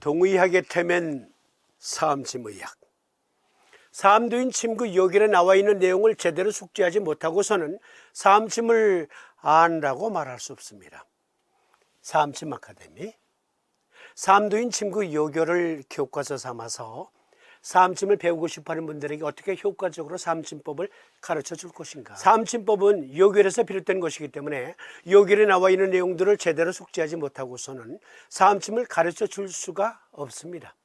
동의하게 되면 사암침의학. 사암도인 침구 요결에 나와 있는 내용을 제대로 숙지하지 못하고서는 사암침을 안다고 말할 수 없습니다. 사암침 아카데미, 사암도인 침구 요결을 교과서 삼아서 사암침을 배우고 싶어하는 분들에게 어떻게 효과적으로 사암침법을 가르쳐 줄 것인가. 사암침법은 요결에서 비롯된 것이기 때문에 요결에 나와 있는 내용들을 제대로 숙지하지 못하고서는 사암침을 가르쳐 줄 수가 없습니다.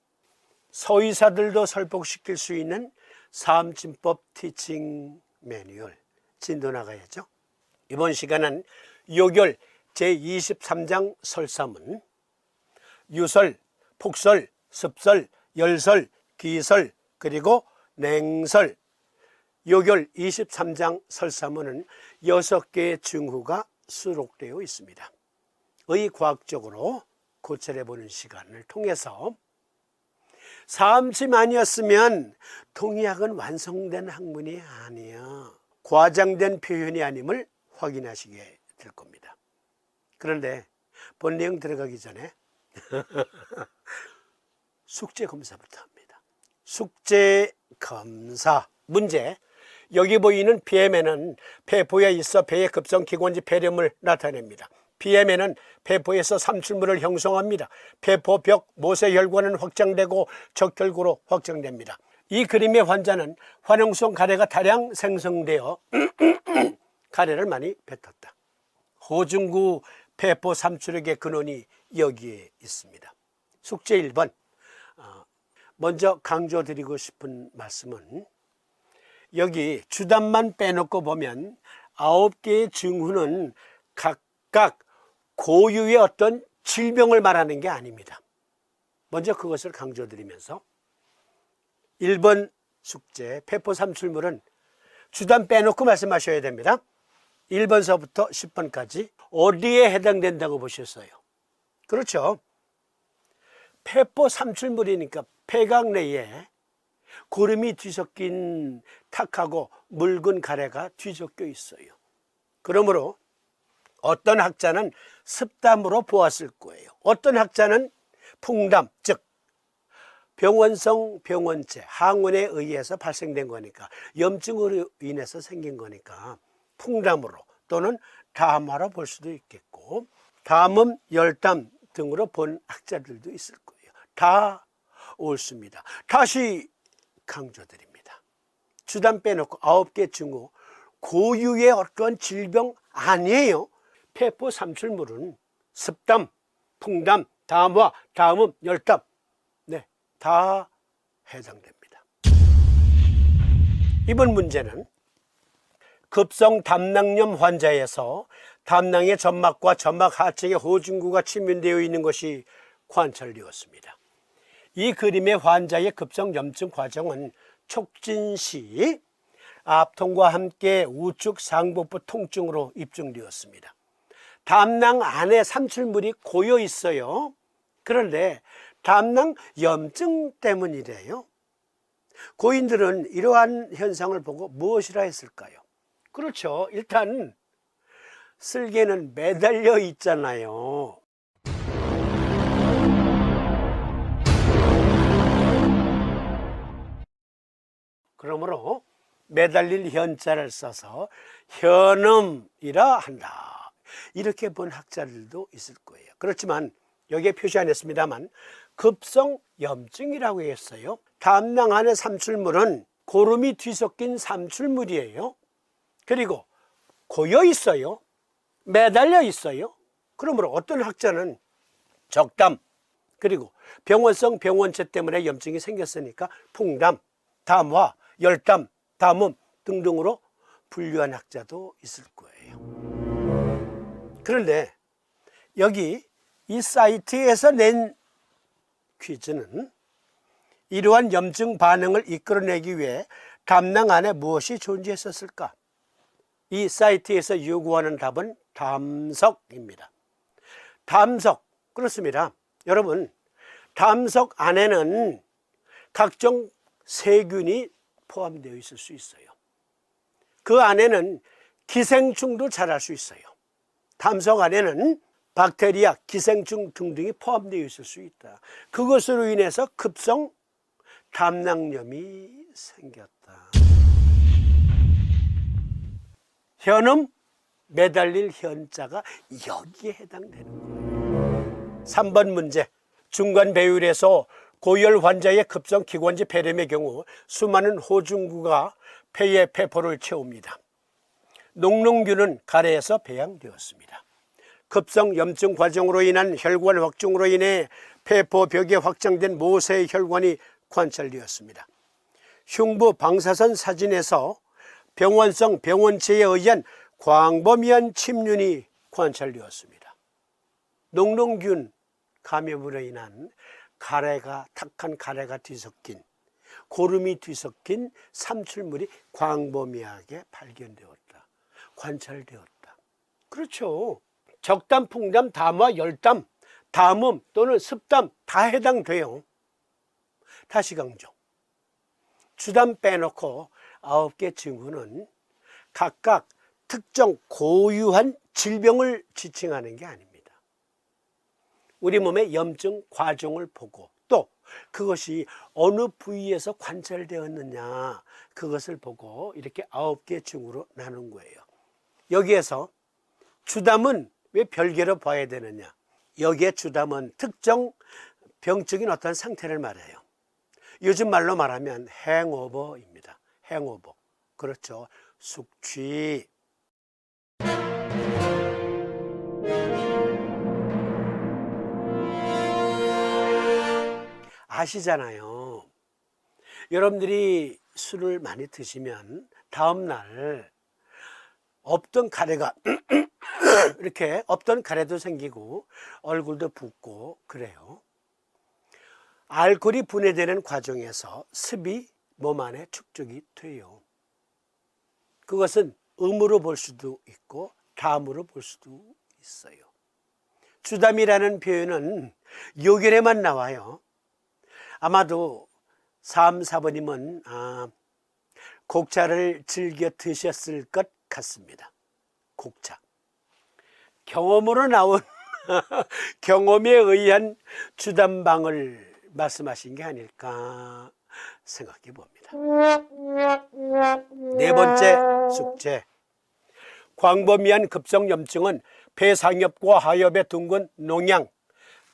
서의사들도 설득시킬 수 있는 사암침법 티칭 매뉴얼 진도 나가야죠. 이번 시간은 요결 제23장 설사문, 유설, 폭설, 습설, 열설, 기설, 그리고 냉설, 요결 23장 설사문은 6개의 증후가 수록되어 있습니다. 의과학적으로 고찰해보는 시간을 통해서 사암침 아니었으면 동의학은 완성된 학문이 아니야, 과장된 표현이 아님을 확인하시게 될 겁니다. 그런데 본 내용 들어가기 전에 숙제 검사부터 합니다. 숙제 검사 문제. 여기 보이는 BM에는 폐포에 있어 배의 급성 기관지 폐렴을 나타냅니다. BM에는 폐포에서 삼출물을 형성합니다. 폐포벽 모세혈관은 확장되고 적혈구로 확장됩니다. 이 그림의 환자는 화농성 가래가 다량 생성되어 가래를 많이 뱉었다. 호중구 폐포 삼출액의 근원이 여기에 있습니다. 숙제 1번. 먼저 강조드리고 싶은 말씀은 여기 주담만 빼놓고 보면 9개의 증후는 각각 고유의 어떤 질병을 말하는 게 아닙니다. 먼저 그것을 강조드리면서 1번 숙제 폐포 삼출물은 주담 빼놓고 말씀하셔야 됩니다. 1번서부터 10번까지 어디에 해당된다고 보셨어요? 그렇죠. 폐포 삼출물이니까 폐각 내에 고름이 뒤섞인 탁하고 묽은 가래가 뒤섞여 있어요. 그러므로 어떤 학자는 습담으로 보았을 거예요. 어떤 학자는 풍담, 즉 병원성 병원체, 항원에 의해서 발생된 거니까, 염증으로 인해서 생긴 거니까 풍담으로 또는 담화로 볼 수도 있겠고, 담음, 열담 등으로 본 학자들도 있을 거예요. 다 옳습니다. 다시 강조드립니다. 주담 빼놓고 9개 증후 고유의 어떤 질병 아니에요. 폐포 삼출물은 습담, 풍담, 담화, 담음, 열담, 네, 다 해당됩니다. 이번 문제는 급성 담낭염 환자에서 담낭의 점막과 점막 하층에 호중구가 침면되어 있는 것이 관찰되었습니다. 이 그림의 환자의 급성 염증 과정은 촉진 시 압통과 함께 우측 상복부 통증으로 입증되었습니다. 담낭 안에 삼출물이 고여 있어요. 그런데 담낭 염증 때문이래요. 고인들은 이러한 현상을 보고 무엇이라 했을까요? 그렇죠. 일단 쓸개는 매달려 있잖아요. 그러므로 매달릴 현자를 써서 현음이라 한다, 이렇게 본 학자들도 있을 거예요. 그렇지만 여기에 표시 안 했습니다만 급성 염증이라고 했어요. 담낭 안의 삼출물은 고름이 뒤섞인 삼출물이에요. 그리고 고여 있어요. 매달려 있어요. 그러므로 어떤 학자는 적담, 그리고 병원성 병원체 때문에 염증이 생겼으니까 풍담, 담화, 열담, 담음 등등으로 분류한 학자도 있을 거예요. 그런데 여기 이 사이트에서 낸 퀴즈는 이러한 염증 반응을 이끌어내기 위해 담낭 안에 무엇이 존재했었을까? 이 사이트에서 요구하는 답은 담석입니다. 담석, 그렇습니다. 여러분, 담석 안에는 각종 세균이 포함되어 있을 수 있어요. 그 안에는 기생충도 자랄 수 있어요. 담석 안에는 박테리아, 기생충 등등이 포함되어 있을 수 있다. 그것으로 인해서 급성 담낭염이 생겼다. 현음, 매달릴 현자가 여기에 해당되는 거예요. 3번 문제. 중간 배율에서 고열 환자의 급성 기관지 폐렴의 경우 수많은 호중구가 폐의 폐포를 채웁니다. 녹농균은 가래에서 배양되었습니다. 급성 염증 과정으로 인한 혈관 확중으로 인해 폐포벽에 확장된 모세의 혈관이 관찰되었습니다. 흉부 방사선 사진에서 병원성 병원체에 의한 광범위한 침륜이 관찰되었습니다. 녹농균 감염으로 인한 탁한 가래가 뒤섞인, 고름이 뒤섞인 삼출물이 광범위하게 발견되었다. 관찰되었다. 그렇죠. 적담, 풍담, 담화, 열담, 담음 또는 습담 다 해당돼요. 다시 강조. 주담 빼놓고 9개 징후는 각각 특정 고유한 질병을 지칭하는 게 아닙니다. 우리 몸의 염증 과정을 보고 또 그것이 어느 부위에서 관찰되었느냐 그것을 보고 이렇게 9개 징후로 나눈 거예요. 여기에서 주담은 왜 별개로 봐야 되느냐? 여기에 주담은 특정 병적인 어떤 상태를 말해요. 요즘 말로 말하면 행오버입니다. 행오버. 그렇죠. 숙취. 아시잖아요. 여러분들이 술을 많이 드시면 다음날 없던 가래가 이렇게 없던 가래도 생기고 얼굴도 붓고 그래요. 알코올이 분해되는 과정에서 습이 몸 안에 축적이 돼요. 그것은 음으로 볼 수도 있고 담으로 볼 수도 있어요. 주담이라는 표현은 요결에만 나와요. 아마도 3, 4번님은 곡차를 즐겨 드셨을 것 같습니다. 곡차. 경험으로 나온 경험에 의한 주담방을 말씀하신 게 아닐까 생각해 봅니다. 네 번째 숙제. 광범위한 급성염증은 폐상엽과 하엽의 둥근 농양,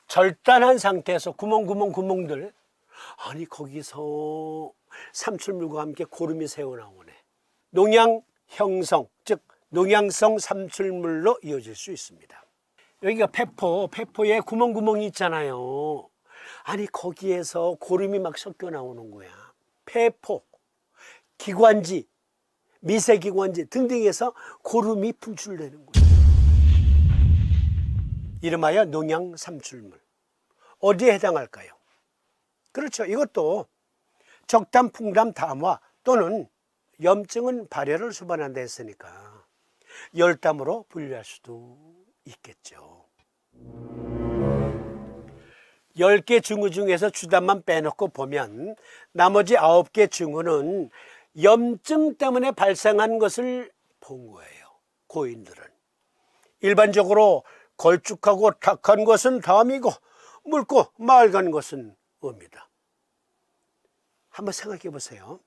절단한 상태에서 구멍들, 아니 거기서 삼출물과 함께 고름이 새어나오네. 농양 형성, 즉 농양성 삼출물로 이어질 수 있습니다. 여기가 폐포에 구멍이 있잖아요. 아니 거기에서 고름이 막 섞여 나오는 거야. 폐포, 기관지, 미세기관지 등등에서 고름이 분출되는 거야. 이름하여 농양 삼출물. 어디에 해당할까요? 그렇죠. 이것도 적담, 풍담, 담화 또는 염증은 발열을 수반한다 했으니까 열담으로 분류할 수도 있겠죠. 10개 징후 중에서 주담만 빼놓고 보면 나머지 9개 징후는 염증 때문에 발생한 것을 본 거예요. 고인들은. 일반적으로 걸쭉하고 탁한 것은 담이고 묽고 맑은 것은 음이다. 한번 생각해 보세요.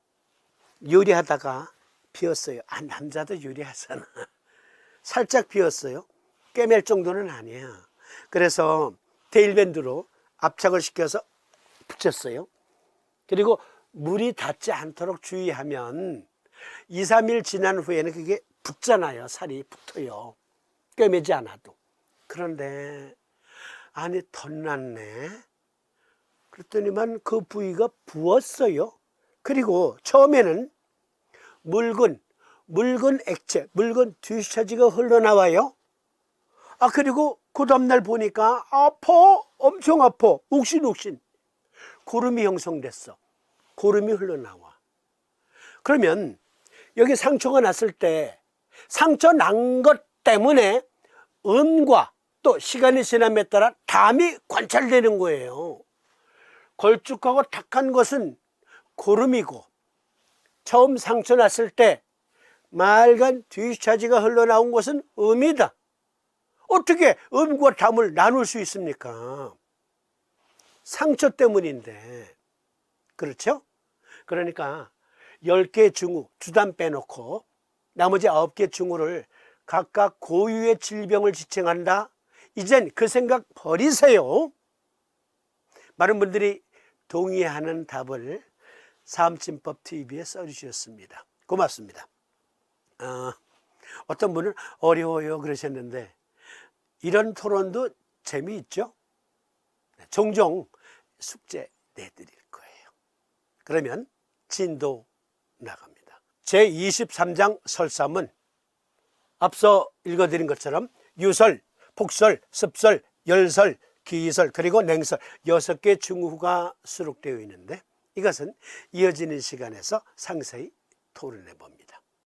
요리하다가 비었어요. 남자도 요리하잖아. 살짝 비었어요. 꿰맬 정도는 아니야. 그래서 테일밴드로 압착을 시켜서 붙였어요. 그리고 물이 닿지 않도록 주의하면 2, 3일 지난 후에는 그게 붙잖아요. 살이 붙어요. 꿰매지 않아도. 그런데 안에 덧났네. 그랬더니만 그 부위가 부었어요. 그리고 처음에는 묽은 액체, 묽은 디스차지가 흘러나와요. 그리고 그 다음날 보니까 엄청 아파. 욱신욱신. 고름이 형성됐어. 고름이 흘러나와. 그러면 여기 상처가 났을 때 상처 난 것 때문에 음과 또 시간이 지남에 따라 담이 관찰되는 거예요. 걸쭉하고 탁한 것은 고름이고 처음 상처 났을 때 맑은 디스차지가 흘러나온 것은 음이다. 어떻게 음과 담을 나눌 수 있습니까? 상처 때문인데. 그렇죠? 그러니까 10개 중후, 주담 빼놓고 나머지 9개 중후를 각각 고유의 질병을 지칭한다. 이젠 그 생각 버리세요. 많은 분들이 동의하는 답을 삶진법TV에 써주셨습니다. 고맙습니다. 어떤 분은 어려워요 그러셨는데 이런 토론도 재미있죠? 종종 숙제 내드릴 거예요. 그러면 진도 나갑니다. 제23장 설삼은 앞서 읽어드린 것처럼 유설, 폭설, 습설, 열설, 기설 그리고 냉설 6개 중후가 수록되어 있는데 이것은 이어지는 시간에서 상세히 토론해 봅니다.